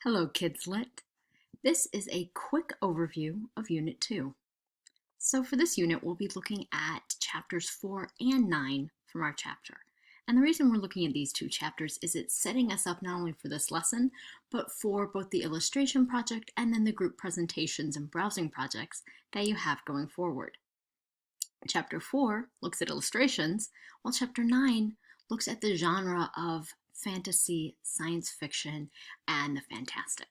Hello, Kids Lit. This is a quick overview of Unit 2. So for this unit, we'll be looking at chapters 4 and 9 from our chapter. And the reason we're looking at these two chapters is it's setting us up not only for this lesson, but for both the illustration project and then the group presentations and browsing projects that you have going forward. Chapter 4 looks at illustrations, while Chapter 9 looks at the genre of fantasy, science fiction, and the fantastic.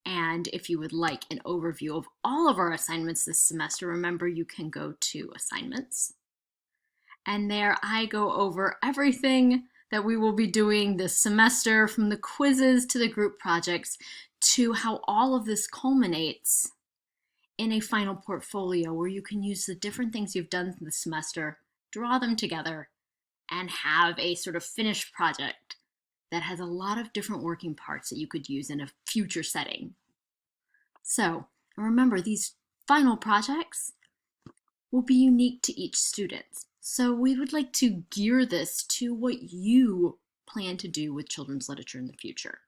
And if you would like an overview of all of our assignments this semester, remember you can go to assignments. And there I go over everything that we will be doing this semester, from the quizzes to the group projects to how all of this culminates in a final portfolio where you can use the different things you've done this semester, draw them together, and have a sort of finished project that has a lot of different working parts that you could use in a future setting. So remember, these final projects will be unique to each student. So we would like to gear this to what you plan to do with children's literature in the future.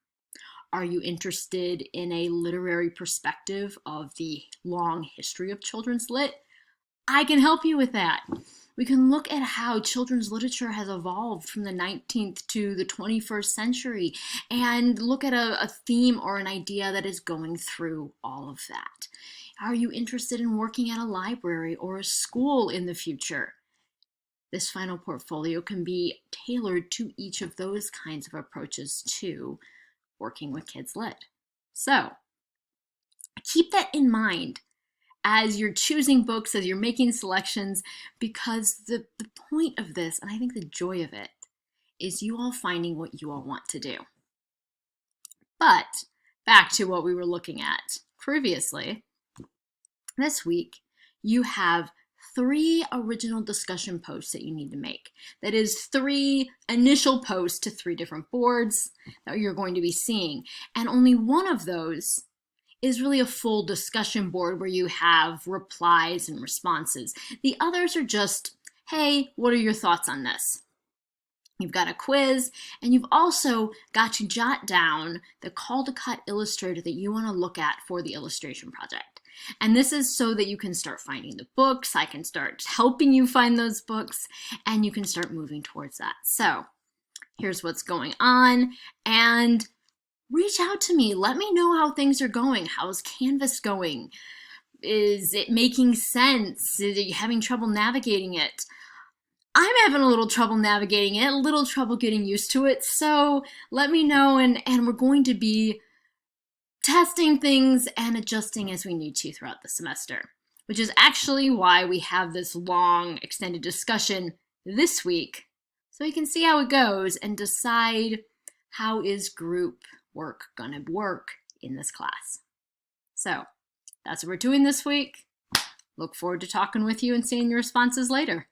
Are you interested in a literary perspective of the long history of children's lit? I can help you with that. We can look at how children's literature has evolved from the 19th to the 21st century and look at a theme or an idea that is going through all of that. Are you interested in working at a library or a school in the future? This final portfolio can be tailored to each of those kinds of approaches to working with Kids Lit. So keep that in mind as you're choosing books, as you're making selections, because the point of this, and I think the joy of it, is you all finding what you all want to do. But back to what we were looking at previously, this week you have 3 original discussion posts that you need to make. That is 3 initial posts to 3 different boards that you're going to be seeing. And only one of those is really a full discussion board where you have replies and responses. The others are just, hey, what are your thoughts on this? You've got a quiz, and you've also got to jot down the call to cut illustrator that you want to look at for the illustration project. And this is so that you can start finding the books, I can start helping you find those books, and you can start moving towards that. So here's what's going on, and reach out to me. Let me know how things are going. How's Canvas going? Is it making sense? Are you having trouble navigating it? I'm having a little trouble navigating it, a little trouble getting used to it. So let me know, and we're going to be testing things and adjusting as we need to throughout the semester, which is actually why we have this long extended discussion this week, so we can see how it goes and decide how is group work gonna work in this class. So that's what we're doing this week. Look forward to talking with you and seeing your responses later.